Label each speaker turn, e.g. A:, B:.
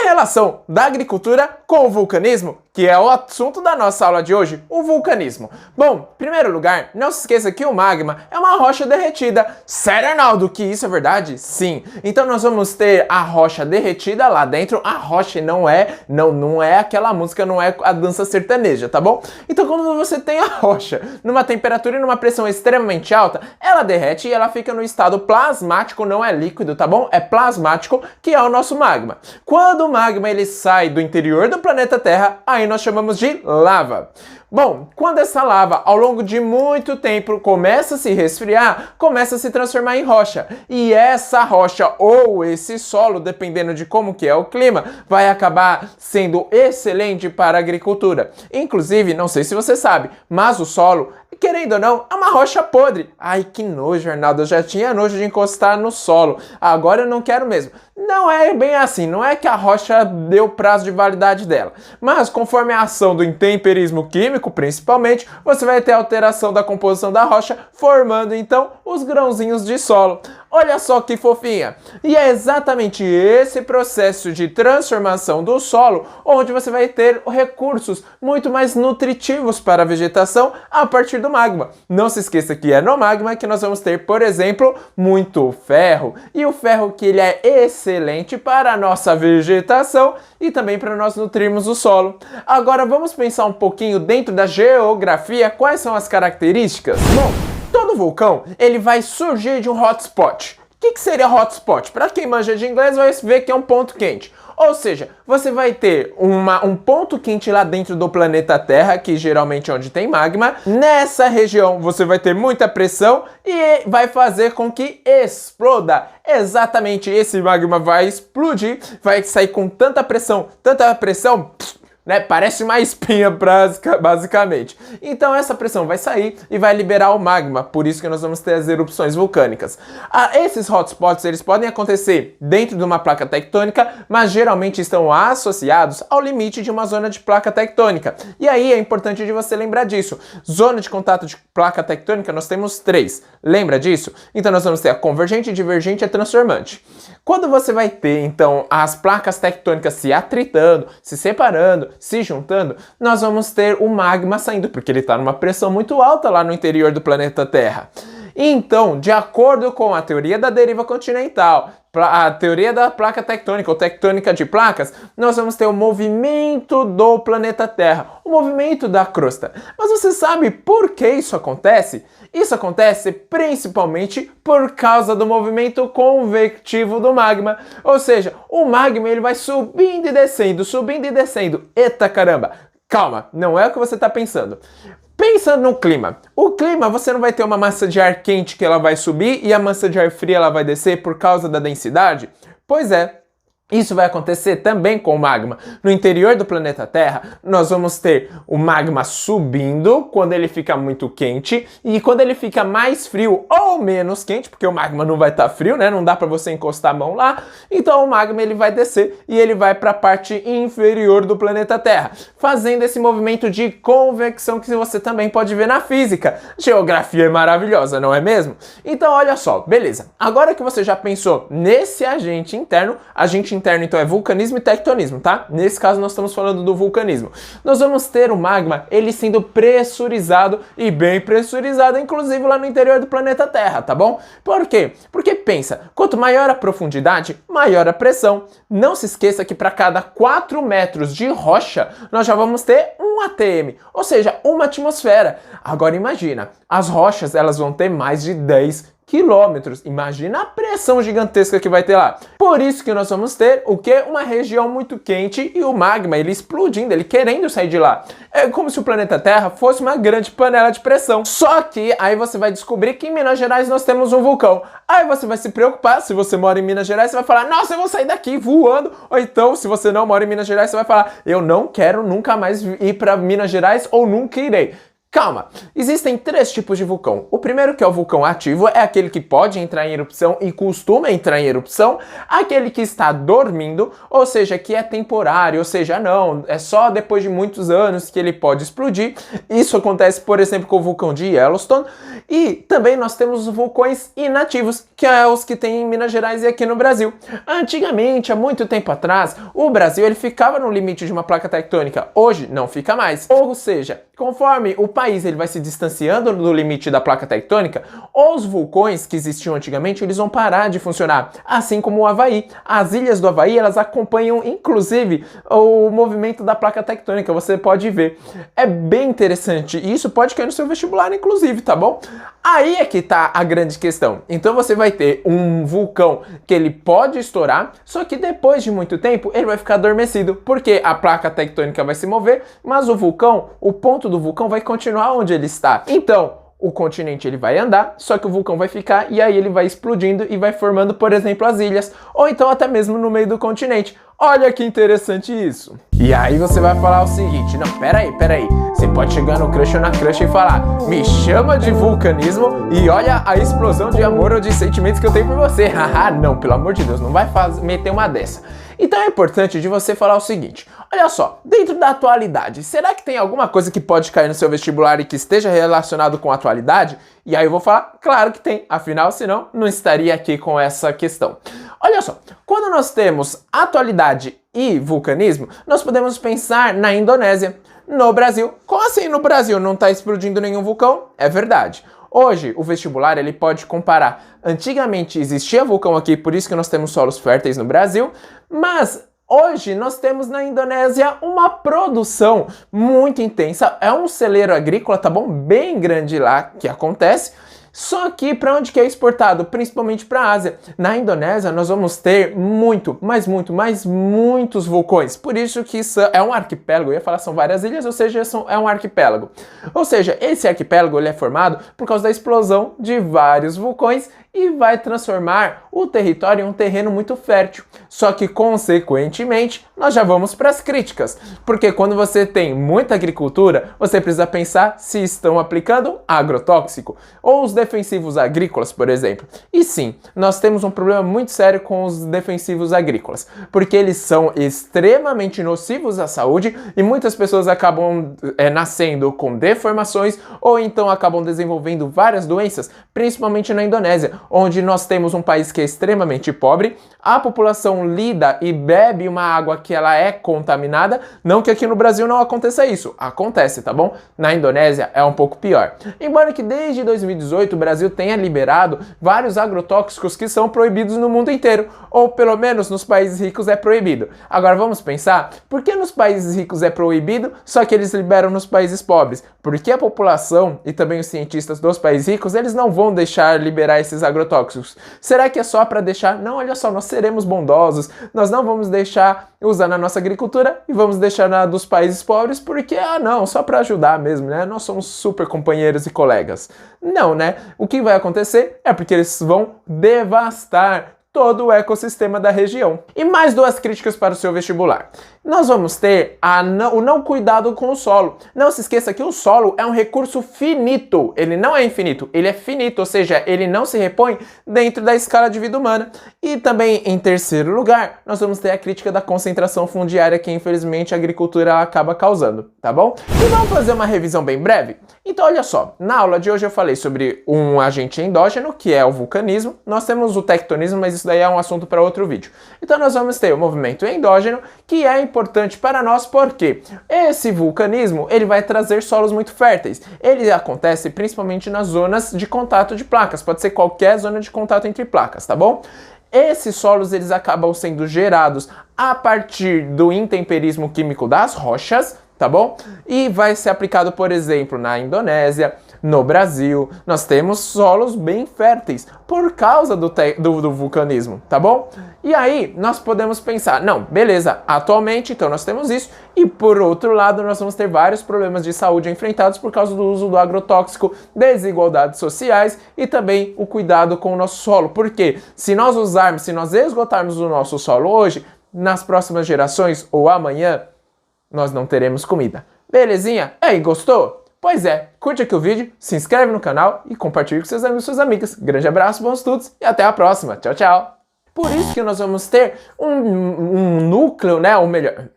A: a relação da agricultura com o vulcanismo, que é o assunto da nossa aula de hoje, o vulcanismo. Bom, em primeiro lugar, não se esqueça que o magma é uma rocha derretida. Sério, Arnaldo, que isso é verdade? Sim. Então nós vamos ter a rocha derretida lá dentro. A rocha não é aquela música, não é a dança sertaneja, tá bom? Então quando você tem a rocha numa temperatura e numa pressão extremamente alta, ela derrete e ela fica no estado plasmático, não é líquido, tá bom? É plasmático, que é o nosso magma. Quando o magma ele sai do interior do planeta Terra, aí nós chamamos de lava. Bom, quando essa lava, ao longo de muito tempo, começa a se resfriar, começa a se transformar em rocha. E essa rocha ou esse solo, dependendo de como que é o clima, vai acabar sendo excelente para a agricultura. Inclusive, não sei se você sabe, mas o solo, querendo ou não, é uma rocha podre. Ai, que nojo, Arnaldo, eu já tinha nojo de encostar no solo. Agora eu não quero mesmo. Não é bem assim, não é que a rocha deu prazo de validade dela. Mas conforme a ação do intemperismo químico, principalmente, você vai ter alteração da composição da rocha, formando então os grãozinhos de solo. Olha só que fofinha! E é exatamente esse processo de transformação do solo onde você vai ter recursos muito mais nutritivos para a vegetação a partir do magma. Não se esqueça que é no magma que nós vamos ter, por exemplo, muito ferro. E o ferro que ele é excelente para a nossa vegetação e também para nós nutrirmos o solo. Agora vamos pensar um pouquinho dentro da geografia, quais são as características? Bom, todo vulcão, ele vai surgir de um hotspot. O que seria hotspot? Para quem manja de inglês vai ver que é um ponto quente. Ou seja, você vai ter um ponto quente lá dentro do planeta Terra, que geralmente é onde tem magma. Nessa região você vai ter muita pressão e vai fazer com que exploda. Exatamente, esse magma vai explodir, vai sair com tanta pressão, né? Parece uma espinha basicamente. Então essa pressão vai sair e vai liberar o magma, por isso que nós vamos ter as erupções vulcânicas. Esses hotspots eles podem acontecer dentro de uma placa tectônica, mas geralmente estão associados ao limite de uma zona de placa tectônica. E aí é importante de você lembrar disso. Zona de contato de placa tectônica nós temos 3. Lembra disso? Então nós vamos ter a convergente, divergente e a transformante. Quando você vai ter então as placas tectônicas se atritando, se separando, se juntando, nós vamos ter o magma saindo, porque ele está numa pressão muito alta lá no interior do planeta Terra. Então, de acordo com a teoria da deriva continental, a teoria da placa tectônica ou tectônica de placas, nós vamos ter o movimento do planeta Terra, o movimento da crosta. Mas você sabe por que isso acontece? Isso acontece principalmente por causa do movimento convectivo do magma. Ou seja, o magma ele vai subindo e descendo, subindo e descendo. Eita caramba! Calma, não é o que você está pensando. Pensando no clima. O clima, você não vai ter uma massa de ar quente que ela vai subir e a massa de ar fria ela vai descer por causa da densidade? Pois é. Isso vai acontecer também com o magma. No interior do planeta Terra, nós vamos ter o magma subindo quando ele fica muito quente e quando ele fica mais frio ou menos quente, porque o magma não vai estar frio, né? Não dá para você encostar a mão lá. Então o magma ele vai descer e ele vai para a parte inferior do planeta Terra, fazendo esse movimento de convecção que você também pode ver na física. Geografia é maravilhosa, não é mesmo? Então olha só, beleza. Agora que você já pensou nesse agente interno então é vulcanismo e tectonismo, tá? Nesse caso nós estamos falando do vulcanismo. Nós vamos ter o magma, ele sendo pressurizado e bem pressurizado, inclusive lá no interior do planeta Terra, tá bom? Por quê? Porque pensa, quanto maior a profundidade, maior a pressão. Não se esqueça que para cada 4 metros de rocha, nós já vamos ter 1 atm, ou seja, uma atmosfera. Agora imagina, as rochas elas vão ter mais de 10 quilômetros. Imagina a pressão gigantesca que vai ter lá. Por isso que nós vamos ter o que? Uma região muito quente e o magma, ele explodindo, ele querendo sair de lá. É como se o planeta Terra fosse uma grande panela de pressão. Só que aí você vai descobrir que em Minas Gerais nós temos um vulcão. Aí você vai se preocupar, se você mora em Minas Gerais, você vai falar, nossa, eu vou sair daqui voando. Ou então, se você não mora em Minas Gerais, você vai falar, eu não quero nunca mais ir para Minas Gerais ou nunca irei. Calma, existem 3 tipos de vulcão. O primeiro, que é o vulcão ativo, é aquele que pode entrar em erupção e costuma entrar em erupção. Aquele que está dormindo, ou seja, que é temporário, ou seja, não, é só depois de muitos anos que ele pode explodir. Isso acontece, por exemplo, com o vulcão de Yellowstone. E também nós temos os vulcões inativos, que é os que tem em Minas Gerais e aqui no Brasil. Antigamente, há muito tempo atrás, o Brasil ele ficava no limite de uma placa tectônica. Hoje, não fica mais. Ou seja, conforme o país ele vai se distanciando do limite da placa tectônica, os vulcões que existiam antigamente, eles vão parar de funcionar, assim como o Havaí. As ilhas do Havaí, elas acompanham, inclusive, o movimento da placa tectônica, você pode ver. É bem interessante, e isso pode cair no seu vestibular, inclusive, tá bom? Aí é que tá a grande questão. Então você vai ter um vulcão que ele pode estourar, só que depois de muito tempo, ele vai ficar adormecido, porque a placa tectônica vai se mover, mas o vulcão, o ponto do vulcão vai continuar onde ele está. Então, o continente ele vai andar, só que o vulcão vai ficar e aí ele vai explodindo e vai formando, por exemplo, as ilhas, ou então até mesmo no meio do continente. Olha que interessante isso. E aí você vai falar o seguinte, não, peraí. Você pode chegar no crush ou na crush e falar, me chama de vulcanismo e olha a explosão de amor ou de sentimentos que eu tenho por você. Haha, não, pelo amor de Deus, não vai meter uma dessa. Então é importante de você falar o seguinte, olha só, dentro da atualidade, será que tem alguma coisa que pode cair no seu vestibular e que esteja relacionado com a atualidade? E aí eu vou falar, claro que tem, afinal, senão não estaria aqui com essa questão. Olha só, quando nós temos atualidade e vulcanismo, nós podemos pensar na Indonésia, no Brasil. Como assim no Brasil não está explodindo nenhum vulcão? É verdade. Hoje, o vestibular ele pode comparar. Antigamente existia vulcão aqui, por isso que nós temos solos férteis no Brasil, mas hoje nós temos na Indonésia uma produção muito intensa. É um celeiro agrícola, tá bom? Bem grande lá que acontece. Só que para onde que é exportado? Principalmente para a Ásia. Na Indonésia nós vamos ter muitos vulcões. Por isso que isso é um arquipélago. Eu ia falar são várias ilhas, ou seja, é um arquipélago. Ou seja, esse arquipélago ele é formado por causa da explosão de vários vulcões e vai transformar o território em um terreno muito fértil. Só que, consequentemente, nós já vamos para as críticas. Porque quando você tem muita agricultura, você precisa pensar se estão aplicando agrotóxico ou os defensivos agrícolas, por exemplo. E sim, nós temos um problema muito sério com os defensivos agrícolas, porque eles são extremamente nocivos à saúde e muitas pessoas acabam nascendo com deformações ou então acabam desenvolvendo várias doenças, principalmente na Indonésia, onde nós temos um país que é extremamente pobre, a população lida e bebe uma água que ela é contaminada, não que aqui no Brasil não aconteça isso, acontece, tá bom? Na Indonésia é um pouco pior. Embora que desde 2018 o Brasil tenha liberado vários agrotóxicos que são proibidos no mundo inteiro, ou pelo menos nos países ricos é proibido. Agora vamos pensar, por que nos países ricos é proibido, só que eles liberam nos países pobres? Porque a população e também os cientistas dos países ricos, eles não vão deixar liberar esses agrotóxicos. Será que é só para deixar? Não, olha só, nós seremos bondosos, nós não vamos deixar usar na nossa agricultura e vamos deixar na dos países pobres porque, não, só para ajudar mesmo, né? Nós somos super companheiros e colegas. Não, né? O que vai acontecer é porque eles vão devastar todo o ecossistema da região. E mais 2 críticas para o seu vestibular. Nós vamos ter o não cuidado com o solo. Não se esqueça que o solo é um recurso finito. Ele não é infinito, ele é finito, ou seja, ele não se repõe dentro da escala de vida humana. E também, em terceiro lugar, nós vamos ter a crítica da concentração fundiária que, infelizmente, a agricultura acaba causando, tá bom? E vamos fazer uma revisão bem breve? Então, olha só, na aula de hoje eu falei sobre um agente endógeno, que é o vulcanismo. Nós temos o tectonismo, mas isso daí é um assunto para outro vídeo. Então nós vamos ter o movimento endógeno, que é importante para nós porque esse vulcanismo ele vai trazer solos muito férteis. Ele acontece principalmente nas zonas de contato de placas, pode ser qualquer zona de contato entre placas, tá bom? Esses solos eles acabam sendo gerados a partir do intemperismo químico das rochas, tá bom? E vai ser aplicado, por exemplo, na Indonésia, no Brasil. Nós temos solos bem férteis por causa do vulcanismo, tá bom? E aí, nós podemos pensar, não, beleza, atualmente, então nós temos isso, e por outro lado, nós vamos ter vários problemas de saúde enfrentados por causa do uso do agrotóxico, desigualdades sociais e também o cuidado com o nosso solo. Porque se nós esgotarmos o nosso solo hoje, nas próximas gerações ou amanhã, nós não teremos comida. Belezinha? Aí, gostou? Pois é, curte aqui o vídeo, se inscreve no canal e compartilhe com seus amigos e suas amigas. Grande abraço, bons estudos e até a próxima. Tchau, tchau! Por isso que nós vamos ter um núcleo, né? Ou melhor...